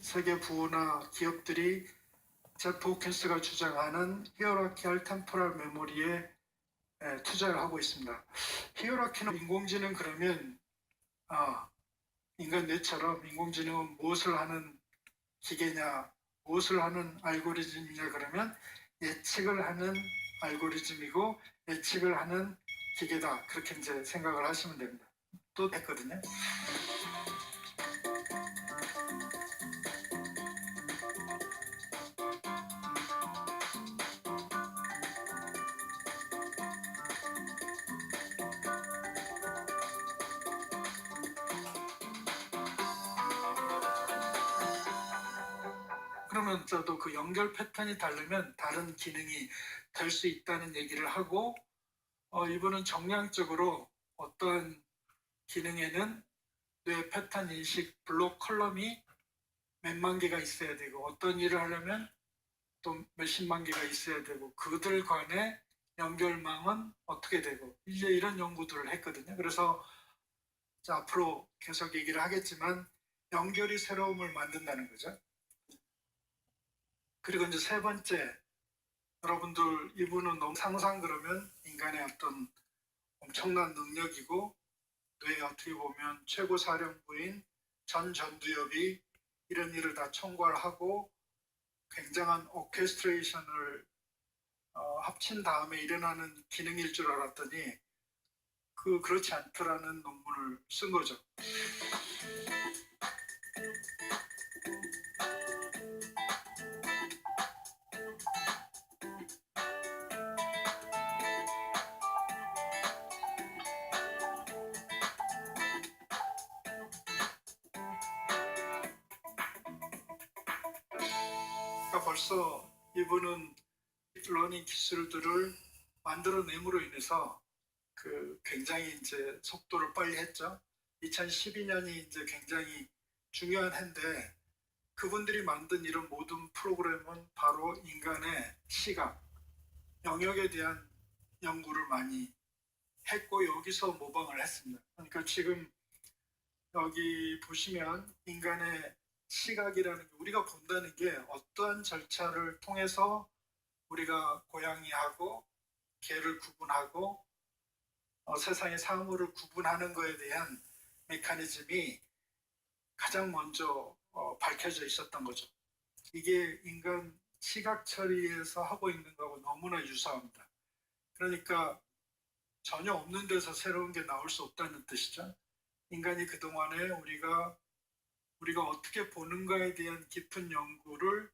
세계 부나 기업들이 제프 호킨스가 주장하는 히어라키얼 템포럴 메모리에 투자를 하고 있습니다. 히어라키는 인공지능 그러면 인간 뇌처럼 인공지능은 무엇을 하는 기계냐, 무엇을 하는 알고리즘이냐 그러면 예측을 하는 알고리즘이고 예측을 하는 기계다. 그렇게 이제 생각을 하시면 됩니다. 또 했거든요. 그러면서도 그 연결 패턴이 다르면 다른 기능이 될 수 있다는 얘기를 하고 이분은 정량적으로 어떠한 기능에는 뇌 패턴 인식 블록 컬럼이 몇만 개가 있어야 되고 어떤 일을 하려면 또 몇십만 개가 있어야 되고 그들 간의 연결망은 어떻게 되고 이제 이런 연구들을 했거든요. 그래서 앞으로 계속 얘기를 하겠지만 연결이 새로움을 만든다는 거죠. 그리고 이제 세 번째, 여러분들 이분은 너무 상상 그러면 인간의 어떤 엄청난 능력이고 뇌에 어떻게 보면 최고 사령부인 전 전두엽이 이런 일을 다 총괄하고 굉장한 오케스트레이션을 합친 다음에 일어나는 기능일 줄 알았더니 그렇지 않더라는 논문을 쓴 거죠. 그러니까 벌써 이분은 딥러닝 기술들을 만들어냄으로 인해서 굉장히 이제 속도를 빨리 했죠. 2012년이 이제 굉장히 중요한 해인데 그분들이 만든 이런 모든 프로그램은 바로 인간의 시각, 영역에 대한 연구를 많이 했고 여기서 모방을 했습니다. 그러니까 지금 여기 보시면 인간의 시각이라는 게 우리가 본다는 게 어떠한 절차를 통해서 우리가 고양이하고 개를 구분하고 세상의 사물을 구분하는 것에 대한 메커니즘이 가장 먼저 밝혀져 있었던 거죠. 이게 인간 시각 처리에서 하고 있는 거하고 너무나 유사합니다. 그러니까 전혀 없는 데서 새로운 게 나올 수 없다는 뜻이죠. 인간이 그동안에 우리가 어떻게 보는가에 대한 깊은 연구를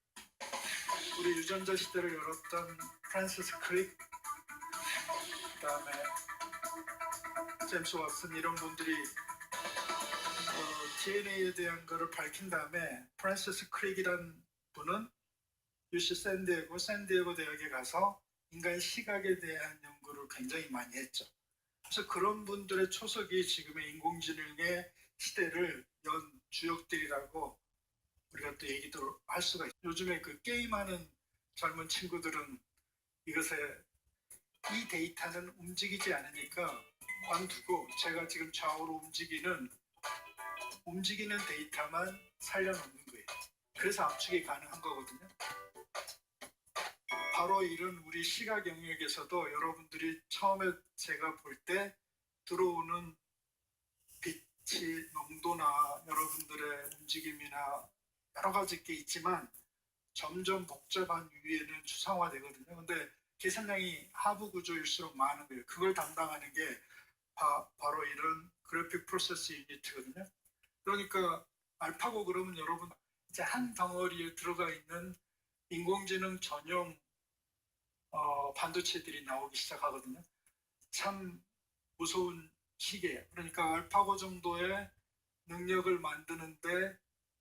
우리 유전자 시대를 열었던 프란시스 크릭, 그다음에 제임스 왓슨 이런 분들이 DNA에 대한 거를 밝힌 다음에 프란시스 크릭이라는 분은 UC 샌디에고 대학에 가서 인간 시각에 대한 연구를 굉장히 많이 했죠. 그래서 그런 분들의 초석이 지금의 인공지능의 시대를 연 주역들이라고 우리가 또 얘기도 할 수가 있어요. 요즘에 게임하는 젊은 친구들은 이것에 이 데이터는 움직이지 않으니까 관두고 제가 지금 좌우로 움직이는 데이터만 살려놓는 거예요. 그래서 압축이 가능한 거거든요. 바로 이런 우리 시각 영역에서도 여러분들이 처음에 제가 볼 때 들어오는 빛의 농도나 여러분들의 움직임이나 여러 가지 게 있지만 점점 복잡한 위에는 추상화되거든요. 근데 계산량이 하부 구조일수록 많은 거예요. 그걸 담당하는 게 바로 이런 그래픽 프로세스 유니트거든요. 그러니까 알파고 그러면 여러분 이제 한 덩어리에 들어가 있는 인공지능 전용 반도체들이 나오기 시작하거든요. 참 무서운 시기예요. 그러니까 알파고 정도의 능력을 만드는데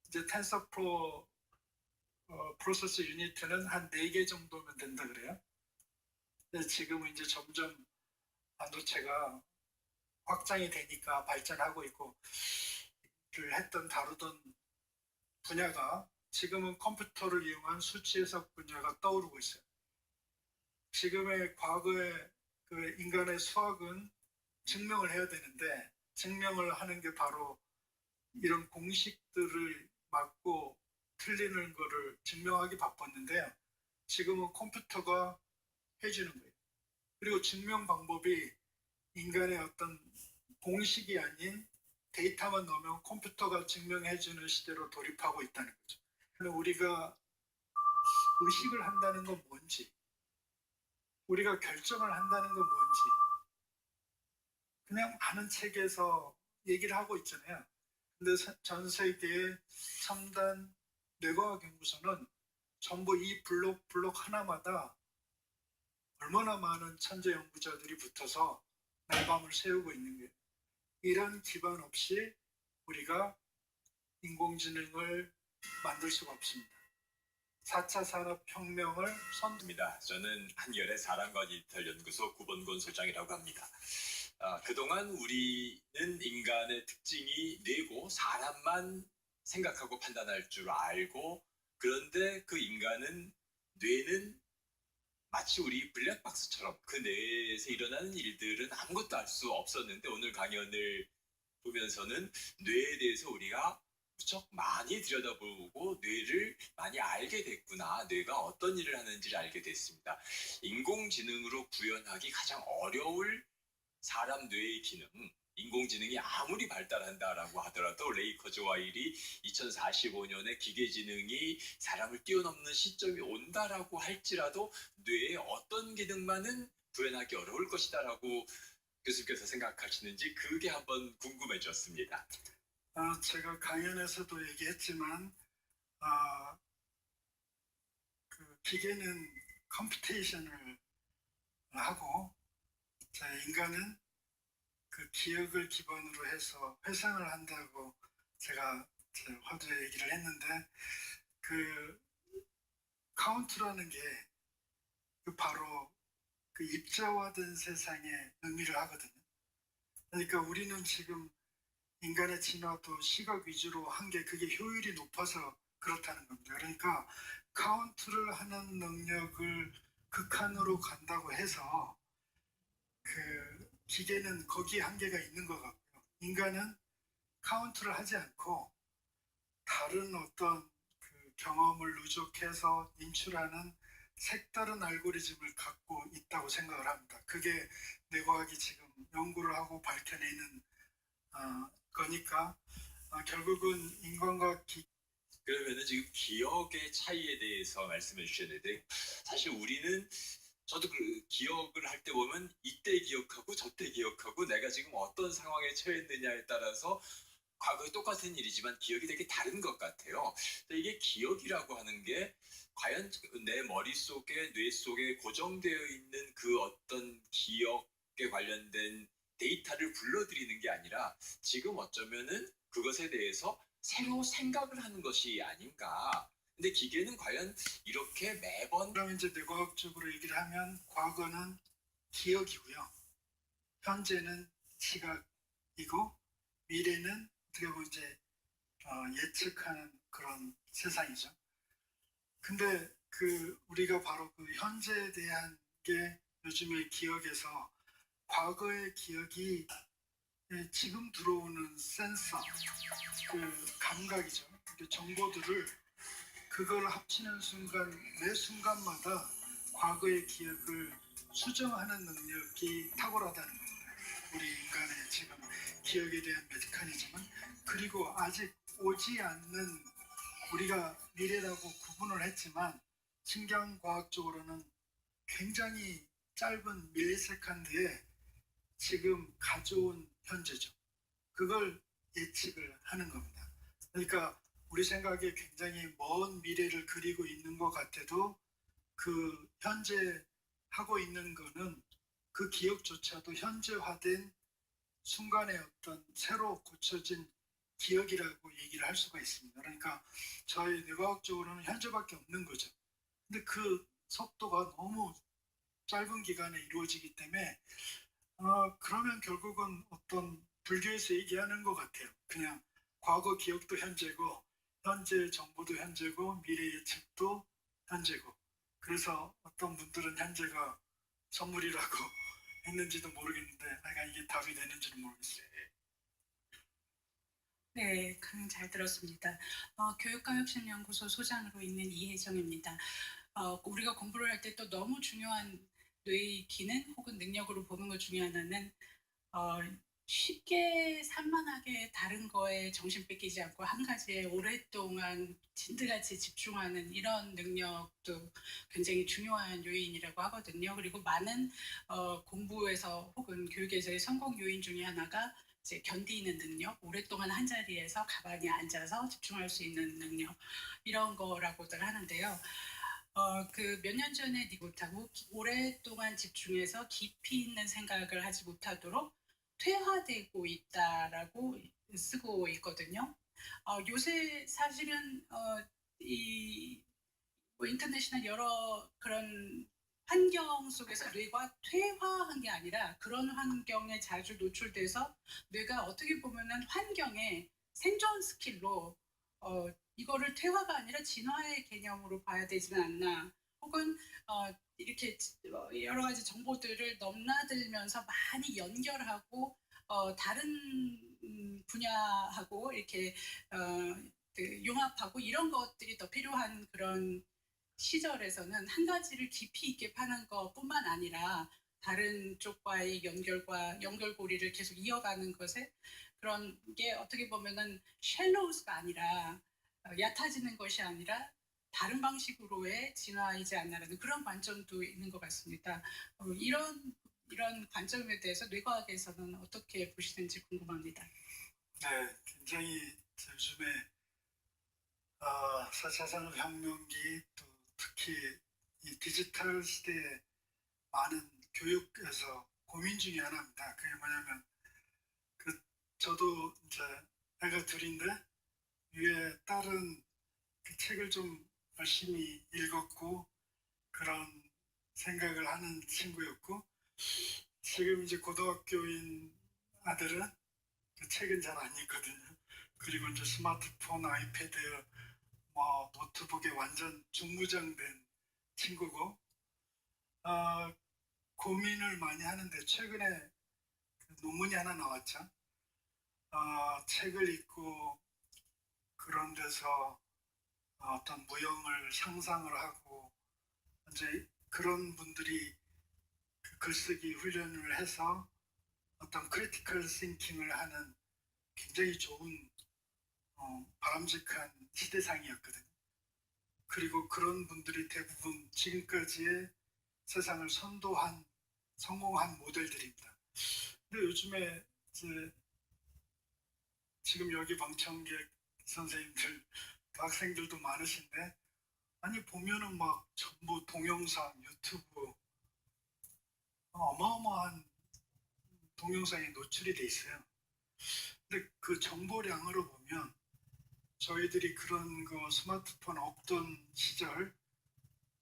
이제 텐서플로우 프로세스 유니트는 한 4개 정도면 된다 그래요. 근데 지금은 이제 점점 반도체가 확장이 되니까 발전하고 있고 다루던 분야가 지금은 컴퓨터를 이용한 수치 해석 분야가 떠오르고 있어요. 지금의 과거의 인간의 수학은 증명을 해야 되는데 증명을 하는 게 바로 이런 공식들을 맞고 틀리는 거를 증명하기 바빴는데요. 지금은 컴퓨터가 해주는 거예요. 그리고 증명 방법이 인간의 어떤 공식이 아닌 데이터만 넣으면 컴퓨터가 증명해주는 시대로 돌입하고 있다는 거죠. 우리가 의식을 한다는 건 뭔지, 우리가 결정을 한다는 건 뭔지, 그냥 많은 책에서 얘기를 하고 있잖아요. 근데 전 세계의 첨단 뇌과학 연구소는 전부 이 블록 하나마다 얼마나 많은 천재 연구자들이 붙어서 날밤을 새우고 있는 거예요. 이런 기반 없이 우리가 인공지능을 만들 수가 없습니다. 4차 산업혁명을 입니다. 저는 한겨레 사람과 디지털 연구소 구본곤 소장이라고 합니다. 그동안 우리는 인간의 특징이 뇌고 사람만 생각하고 판단할 줄 알고, 그런데 그 인간은 뇌는 마치 우리 블랙박스처럼 그 뇌에서 일어나는 일들은 아무것도 알 수 없었는데, 오늘 강연을 보면서는 뇌에 대해서 우리가 무척 많이 들여다보고 뇌를 많이 알게 됐구나, 뇌가 어떤 일을 하는지를 알게 됐습니다. 인공지능으로 구현하기 가장 어려울 사람 뇌의 기능, 인공지능이 아무리 발달한다라고 하더라도 레이 커즈와일이 2045년에 기계지능이 사람을 뛰어넘는 시점이 온다라고 할지라도 뇌의 어떤 기능만은 구현하기 어려울 것이다라고 교수님께서 생각하시는지 그게 한번 궁금해졌습니다. 제가 강연에서도 얘기했지만 그 기계는 컴퓨테이션을 하고 인간은 그 기억을 기반으로 해서 회상을 한다고 제가 화두에 얘기를 했는데, 그 카운트라는 게 바로 그 입자화된 세상의 의미를 하거든요. 그러니까 우리는 지금 인간의 진화도 시각 위주로 한 게 그게 효율이 높아서 그렇다는 겁니다. 그러니까 카운트를 하는 능력을 극한으로 간다고 해서 그 기계는 거기에 한계가 있는 것 같고요. 인간은 카운트를 하지 않고 다른 어떤 그 경험을 누적해서 인출하는 색다른 알고리즘을 갖고 있다고 생각을 합니다. 그게 뇌과학이 지금 연구를 하고 밝혀내는 거니까 결국은 인간과 그러면은 지금 기억의 차이에 대해서 말씀해 주셨는데, 사실 우리는, 저도 그 기억을 할 때 보면 이때 기억하고 저때 기억하고 내가 지금 어떤 상황에 처했느냐에 따라서 과거에 똑같은 일이지만 기억이 되게 다른 것 같아요. 이게 기억이라고 하는 게 과연 내 머릿속에, 뇌 속에 고정되어 있는 그 어떤 기억에 관련된 데이터를 불러들이는 게 아니라 지금 어쩌면은 그것에 대해서 새로 생각을 하는 것이 아닌가. 근데 기계는 과연 이렇게 매번, 그럼 이제 뇌과학적으로 얘기를 하면 과거는 기억이고요, 현재는 시각이고, 미래는 어떻게 보면 이제 예측하는 그런 세상이죠. 근데 그 우리가 바로 그 현재에 대한 게 요즘의 기억에서 과거의 기억이 지금 들어오는 센서, 그 감각이죠. 그 정보들을 그걸 합치는 순간 매 순간마다 과거의 기억을 수정하는 능력이 탁월하다는 겁니다. 우리 인간의 지금 기억에 대한 메커니즘은. 그리고 아직 오지 않는, 우리가 미래라고 구분을 했지만 신경과학적으로는 굉장히 짧은 밀리세컨드에 지금 가져온 현재죠. 그걸 예측을 하는 겁니다. 그러니까 우리 생각에 굉장히 먼 미래를 그리고 있는 것 같아도 그 현재 하고 있는 거는 그 기억조차도 현재화된 순간의 어떤 새로 고쳐진 기억이라고 얘기를 할 수가 있습니다. 그러니까 저희 뇌과학적으로는 현재밖에 없는 거죠. 근데 그 속도가 너무 짧은 기간에 이루어지기 때문에 그러면 결국은 어떤 불교에서 얘기하는 것 같아요. 그냥 과거 기억도 현재고, 현재 정보도 현재고, 미래 예측도 현재고. 그래서 어떤 분들은 현재가 선물이라고 했는지도 모르겠는데, 내가 이게 답이 되는지는 모르겠어요. 네, 강연 잘 들었습니다. 교육과혁신연구소 소장으로 있는 이혜정입니다. 우리가 공부를 할 때 또 너무 중요한 뇌의 기능 혹은 능력으로 보는 것 중에 하나는 어, 쉽게 산만하게 다른 거에 정신 뺏기지 않고 한 가지에 오랫동안 진드같이 집중하는 이런 능력도 굉장히 중요한 요인이라고 하거든요. 그리고 많은 공부에서 혹은 교육에서의 성공 요인 중에 하나가 이제 견디는 능력, 오랫동안 한 자리에서 가만히 앉아서 집중할 수 있는 능력, 이런 거라고들 하는데요. 그 몇 년 전에 못하고 오랫동안 집중해서 깊이 있는 생각을 하지 못하도록 퇴화되고 있다라고 쓰고 있거든요. 요새 사실은 이 인터넷이나 여러 그런 환경 속에서 뇌가 퇴화한 게 아니라 그런 환경에 자주 노출돼서 뇌가 어떻게 보면은 환경의 생존 스킬로 이거를 퇴화가 아니라 진화의 개념으로 봐야 되지는 않나. 혹은 이렇게 여러 가지 정보들을 넘나들면서 많이 연결하고 다른 분야하고 이렇게 그 융합하고 이런 것들이 더 필요한 그런 시절에서는 한 가지를 깊이 있게 파는 것뿐만 아니라 다른 쪽과의 연결고리를 계속 이어가는 것에 그런 게 어떻게 보면은 쉘로우스가 아니라 얕아지는 것이 아니라 다른 방식으로의 진화이지 않나라는 그런 관점도 있는 것 같습니다. 이런 관점에 대해서 뇌과학에서는 어떻게 보시는지 궁금합니다. 네, 굉장히 요즘에 4차 산업혁명기 또 특히 이 디지털 시대에 많은 교육에서 고민 중에 하나입니다. 그게 뭐냐면 저도 이제 애가 둘인데 위에 딸은 그 책을 좀 열심히 읽었고 그런 생각을 하는 친구였고 지금 이제 고등학교인 아들은 그 책은 잘 안 읽거든요. 그리고 이제 스마트폰, 아이패드, 뭐 노트북에 완전 중무장된 친구고 고민을 많이 하는데 최근에 그 논문이 하나 나왔죠. 책을 읽고 그런 데서 어떤 무형을 상상을 하고 이제 그런 분들이 그 글쓰기 훈련을 해서 어떤 크리티컬 싱킹을 하는 굉장히 좋은 바람직한 시대상이었거든요. 그리고 그런 분들이 대부분 지금까지의 세상을 선도한 성공한 모델들입니다. 근데 요즘에 이제 지금 여기 방청객 선생님들, 학생들도 많으신데 아니 보면은 막 전부 동영상, 유튜브 어마어마한 동영상에 노출이 돼 있어요. 근데 그 정보량으로 보면 저희들이 그런 거 스마트폰 없던 시절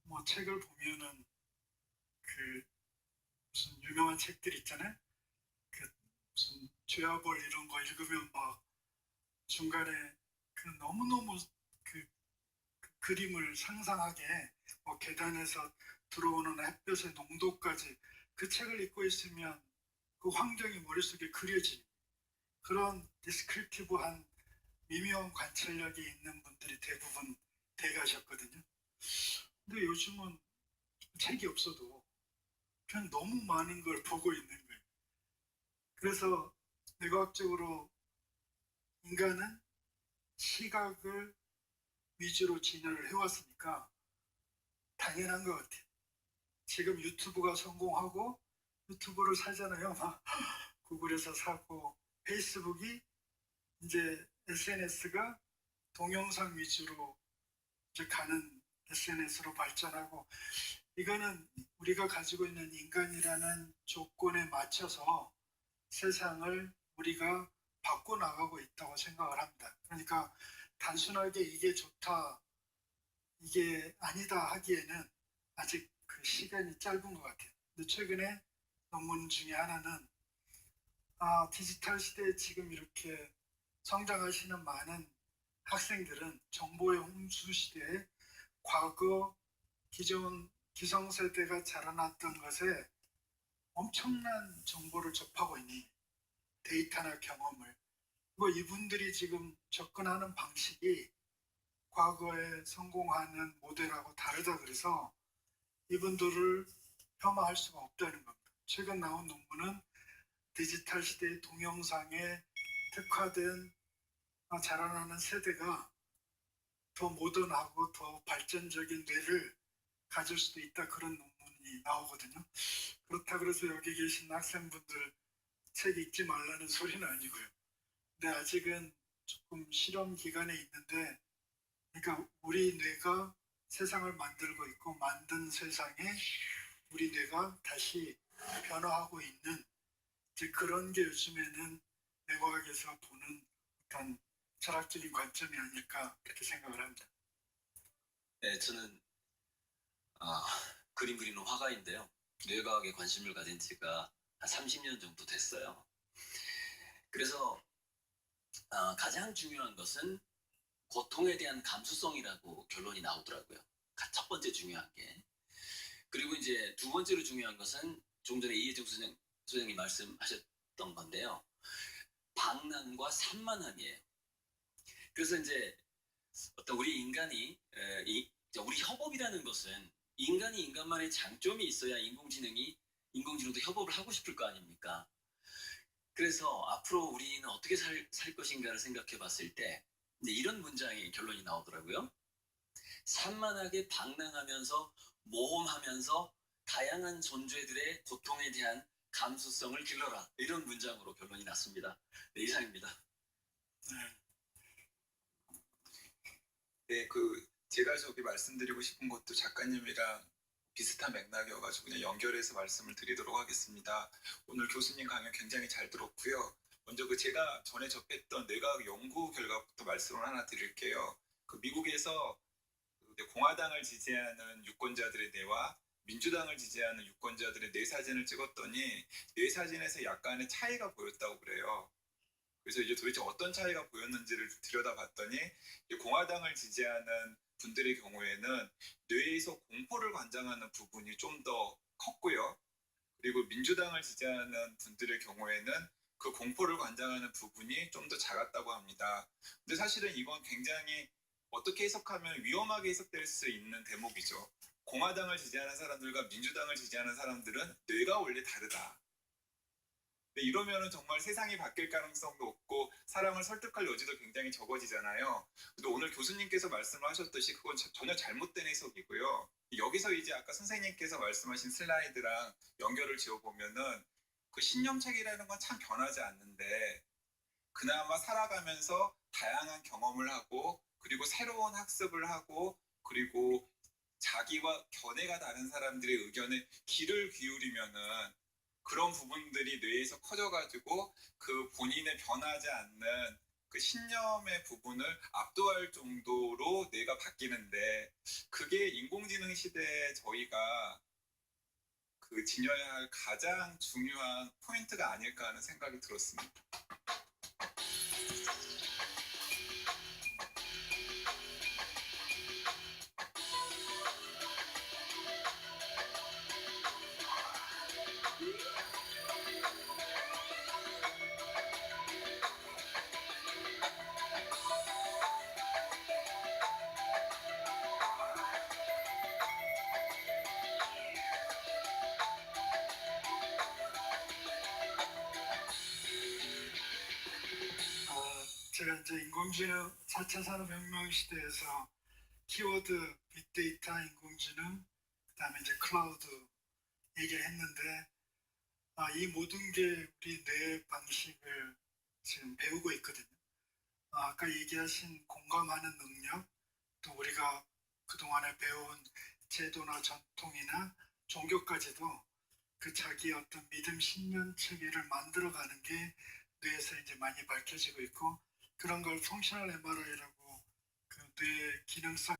뭐 책을 보면은 그 무슨 유명한 책들 있잖아요. 그 무슨 죄와벌 이런 거 읽으면 막 중간에 그 너무너무 그, 그 그림을 상상하게 뭐 계단에서 들어오는 햇볕의 농도까지 그 책을 읽고 있으면 그 환경이 머릿속에 그려지는 그런 디스크립티브한 미묘한 관찰력이 있는 분들이 대부분 돼가셨거든요. 근데 요즘은 책이 없어도 그냥 너무 많은 걸 보고 있는 거예요. 그래서 뇌과학적으로 인간은 시각을 위주로 진화를 해왔으니까 당연한 것 같아요. 지금 유튜브가 성공하고 유튜브를 사잖아요. 막 구글에서 사고 페이스북이 이제 SNS가 동영상 위주로 이제 가는 SNS로 발전하고 이거는 우리가 가지고 있는 인간이라는 조건에 맞춰서 세상을 우리가 바꿔나가고 있다고 생각을 합니다. 그러니까 단순하게 이게 좋다, 이게 아니다 하기에는 아직 그 시간이 짧은 것 같아요. 근데 최근에 논문 중에 하나는 디지털 시대에 지금 이렇게 성장하시는 많은 학생들은 정보의 홍수 시대에 과거 기존 기성세대가 자라났던 것에 엄청난 정보를 접하고 있는 데이터나 경험을 뭐 이분들이 지금 접근하는 방식이 과거에 성공하는 모델하고 다르다 그래서 이분들을 폄하할 수가 없다는 겁니다. 최근 나온 논문은 디지털 시대의 동영상에 특화된 자라나는 세대가 더 모던하고 더 발전적인 뇌를 가질 수도 있다, 그런 논문이 나오거든요. 그렇다 그래서 여기 계신 학생분들 책 읽지 말라는 소리는 아니고요. 근데 아직은 조금 실험 기간에 있는데, 그러니까 우리 뇌가 세상을 만들고 있고 만든 세상에 우리 뇌가 다시 변화하고 있는 이제 그런 게 요즘에는 뇌과학에서 보는 어떤 철학적인 관점이 아닐까 그렇게 생각을 합니다. 네, 저는 그림 그리는 화가인데요. 뇌과학에 관심을 가진 지가 한 30년 정도 됐어요. 그래서 가장 중요한 것은 고통에 대한 감수성이라고 결론이 나오더라고요. 첫 번째 중요한 게. 그리고 이제 두 번째로 중요한 것은 좀 전에 이혜정 소장님 말씀하셨던 건데요. 방랑과 산만함이에요. 그래서 이제 어떤 우리 인간이 우리 협업이라는 것은 인간이 인간만의 장점이 있어야 인공지능도 협업을 하고 싶을 거 아닙니까? 그래서 앞으로 우리는 어떻게 살 것인가를 생각해 봤을 때 이런 문장의 결론이 나오더라고요. 산만하게 방랑하면서 모험하면서 다양한 존재들의 고통에 대한 감수성을 길러라. 이런 문장으로 결론이 났습니다. 네, 이상입니다. 네, 제가 저기 말씀드리고 싶은 것도 작가님이랑 비슷한 맥락이어가지고 그냥 연결해서 말씀을 드리도록 하겠습니다. 오늘 교수님 강연 굉장히 잘 들었고요. 먼저 제가 전에 접했던 뇌과학 연구 결과부터 말씀을 하나 드릴게요. 미국에서 공화당을 지지하는 유권자들의 뇌와 민주당을 지지하는 유권자들의 뇌 사진을 찍었더니 뇌 사진에서 약간의 차이가 보였다고 그래요. 그래서 이제 도대체 어떤 차이가 보였는지를 들여다봤더니 공화당을 지지하는 분들의 경우에는 뇌에서 공포를 관장하는 부분이 좀 더 컸고요. 그리고 민주당을 지지하는 분들의 경우에는 그 공포를 관장하는 부분이 좀 더 작았다고 합니다. 근데 사실은 이건 굉장히 어떻게 해석하면 위험하게 해석될 수 있는 대목이죠. 공화당을 지지하는 사람들과 민주당을 지지하는 사람들은 뇌가 원래 다르다. 이러면은 정말 세상이 바뀔 가능성도 없고 사람을 설득할 여지도 굉장히 적어지잖아요. 근데 오늘 교수님께서 말씀하셨듯이 그건 전혀 잘못된 해석이고요. 여기서 이제 아까 선생님께서 말씀하신 슬라이드랑 연결을 지어보면은 그 신념책이라는 건 참 변하지 않는데 그나마 살아가면서 다양한 경험을 하고 그리고 새로운 학습을 하고 그리고 자기와 견해가 다른 사람들의 의견에 귀를 기울이면은 그런 부분들이 뇌에서 커져가지고 그 본인의 변하지 않는 그 신념의 부분을 압도할 정도로 뇌가 바뀌는데 그게 인공지능 시대에 저희가 지녀야 할 가장 중요한 포인트가 아닐까 하는 생각이 들었습니다. 제가 이제 인공지능 4차 산업혁명 시대에서 키워드 빅데이터, 인공지능, 그다음에 이제 클라우드 얘기를 했는데 이 모든 게 우리 뇌 방식을 지금 배우고 있거든요. 아까 얘기하신 공감하는 능력, 또 우리가 그동안에 배운 제도나 전통이나 종교까지도 그 자기 어떤 믿음 신념 체계를 만들어가는 게 뇌에서 이제 많이 밝혀지고 있고 그런 걸 펑셔널 MRI라고 그 뇌 기능성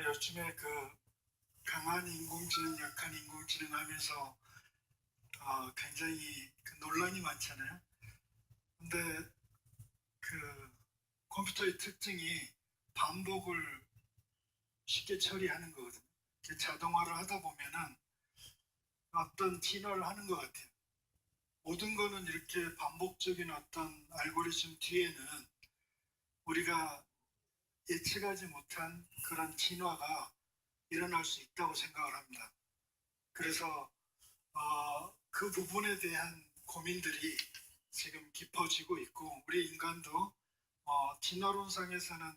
요즘에 강한 인공지능, 약한 인공지능 하면서 굉장히 논란이 많잖아요. 근데 컴퓨터의 특징이 반복을 쉽게 처리하는 거거든요. 자동화를 하다 보면은 어떤 진화를 하는 것 같아요. 모든 거는 이렇게 반복적인 어떤 알고리즘 뒤에는 우리가 예측하지 못한 그런 진화가 일어날 수 있다고 생각을 합니다. 그래서 그 부분에 대한 고민들이 지금 깊어지고 있고 우리 인간도 진화론상에서는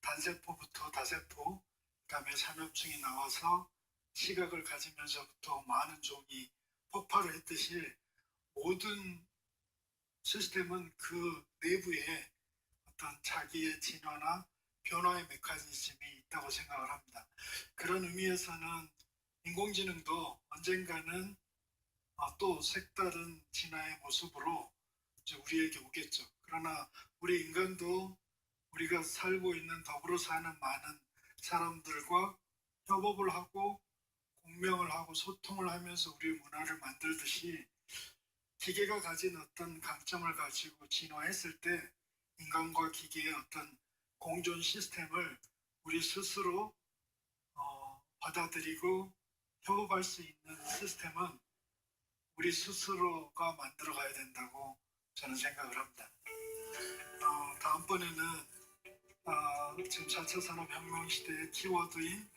단세포부터 다세포, 그다음에 삼엽충이 나와서 시각을 가지면서부터 많은 종이 폭발을 했듯이 모든 시스템은 그 내부에 어떤 자기의 진화나 변화의 메커니즘이 있다고 생각을 합니다. 그런 의미에서는 인공지능도 언젠가는 또 색다른 진화의 모습으로 이제 우리에게 오겠죠. 그러나 우리 인간도 우리가 살고 있는 더불어 사는 많은 사람들과 협업을 하고 공명을 하고 소통을 하면서 우리의 문화를 만들듯이 기계가 가진 어떤 강점을 가지고 진화했을 때 인간과 기계의 어떤 공존 시스템을 우리 스스로 받아들이고 협업할 수 있는 시스템은 우리 스스로가 만들어 가야 된다고 저는 생각을 합니다. 다음번에는 지금 4차 산업혁명 시대의 키워드인